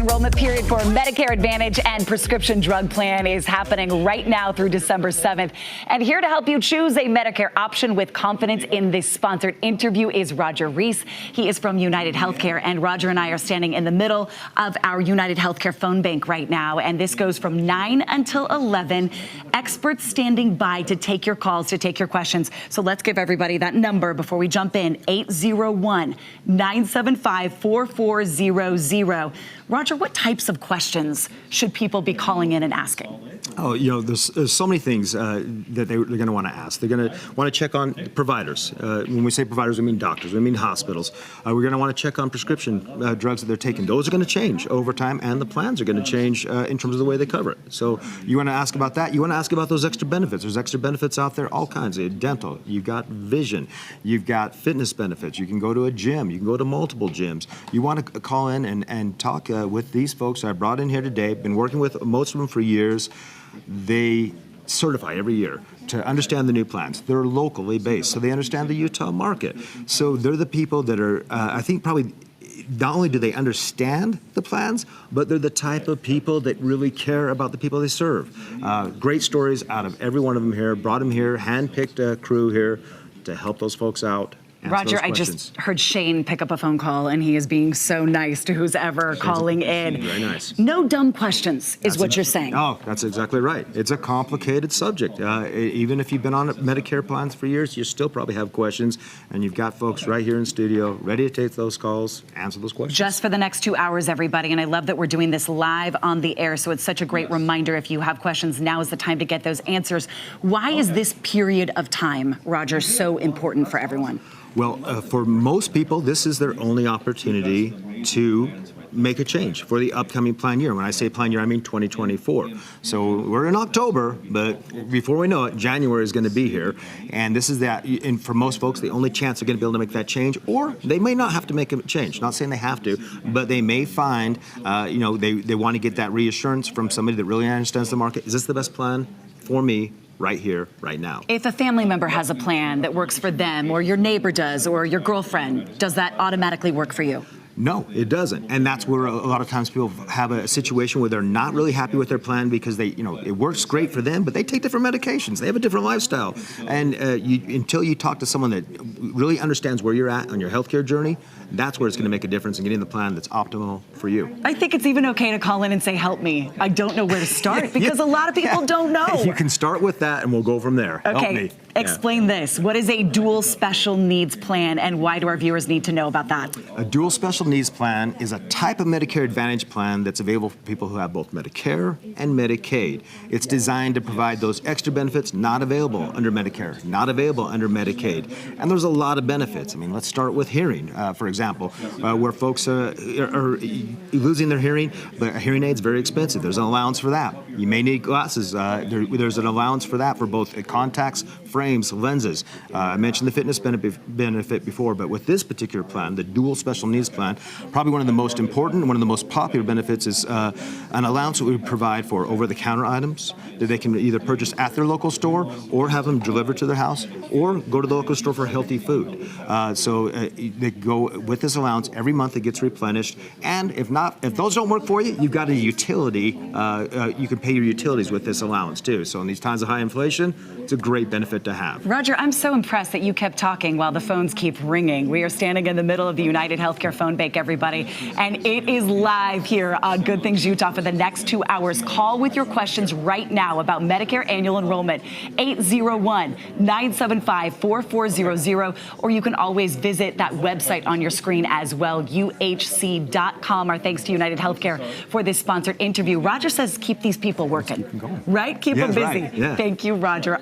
Enrollment Period for Medicare Advantage and Prescription Drug Plan is happening right now through December 7th. And here to help you choose a Medicare option with confidence in this sponsored interview is Roger Reese. He is from United Healthcare, and Roger and I are standing in the middle of our United Healthcare phone bank right now. And this goes from 9 until 11. Experts standing by to take your calls, to take your questions. So let's give everybody that number before we jump in, 801-975-4400. Roger, what types of questions should people be calling in and asking? Oh, there's so many things that they're going to want to ask. They're going to want to check on providers. When we say providers, we mean doctors. We mean hospitals. We're going to want to check on prescription drugs that they're taking. Those are going to change over time, and the plans are going to change in terms of the way they cover it. So you want to ask about that. You want to ask about those extra benefits. There's extra benefits out there, all kinds of dental. You've got vision. You've got fitness benefits. You can go to a gym. You can go to multiple gyms. You want to call in and talk with these folks I brought in here today. Been working with most of them for years. They certify every year to understand the new plans. They're locally based, so they understand the Utah market. So they're the people that are, I think probably, not only do they understand the plans, but they're the type of people that really care about the people they serve. Great stories out of every one of them here. Brought them here, handpicked a crew here to help those folks out. Roger, I just heard Shane pick up a phone call, and he is being so nice to who's ever calling in. Very nice. No dumb questions is what you're saying. Oh, that's exactly right. It's a complicated subject. Even if you've been on Medicare plans for years, you still probably have questions, and you've got folks right here in studio ready to take those calls, answer those questions. Just for the next 2 hours, everybody, and I love that we're doing this live on the air, so it's such a great reminder. If you have questions, now is the time to get those answers. Why is this period of time, Roger, so important for everyone? Well, for most people, this is their only opportunity to make a change for the upcoming plan year. When I say plan year, I mean 2024. So we're in October, but before we know it, January is going to be here. And this is that, and for most folks, the only chance they're going to be able to make that change, or they may not have to make a change. Not saying they have to, but they may find, they want to get that reassurance from somebody that really understands the market. Is this the best plan for me? Right here, right now. If a family member has a plan that works for them, or your neighbor does, or your girlfriend, does that automatically work for you? No, it doesn't. And that's where a lot of times people have a situation where they're not really happy with their plan because it works great for them, but they take different medications. They have a different lifestyle. And until you talk to someone that really understands where you're at on your healthcare journey, that's where it's going to make a difference in getting the plan that's optimal for you. I think it's even okay to call in and say, help me. I don't know where to start, because a lot of people don't know. You can start with that and we'll go from there. Okay, help me. Explain this. What is a dual special needs plan, and why do our viewers need to know about that? A dual special needs plan is a type of Medicare Advantage plan that's available for people who have both Medicare and Medicaid. It's designed to provide those extra benefits not available under Medicare, not available under Medicaid. And there's a lot of benefits. I mean, let's start with hearing, for example, where folks are losing their hearing, but a hearing aid's very expensive. There's an allowance for that. You may need glasses. There's an allowance for that for both contacts, frames, lenses. I mentioned the fitness benefit before, but with this particular plan, the dual special needs plan, probably one of the most important, one of the most popular benefits is an allowance that we provide for over-the-counter items that they can either purchase at their local store or have them delivered to their house, or go to the local store for healthy food. So they go with this allowance. Every month it gets replenished, and if those don't work for you, you've got a utility. You can pay your utilities with this allowance too. So in these times of high inflation, it's a great benefit to have. Roger, I'm so impressed that you kept talking while the phones keep ringing. We are standing in the middle of the United Healthcare phone bank, everybody, and it is live here on Good Things Utah for the next 2 hours. Call with your questions right now about Medicare Annual Enrollment, 801-975-4400, or you can always visit that website on your screen as well, uhc.com. Our thanks to United Healthcare for this sponsored interview. Roger says keep these people working, right? Keep them busy. Right. Yeah. Thank you, Roger.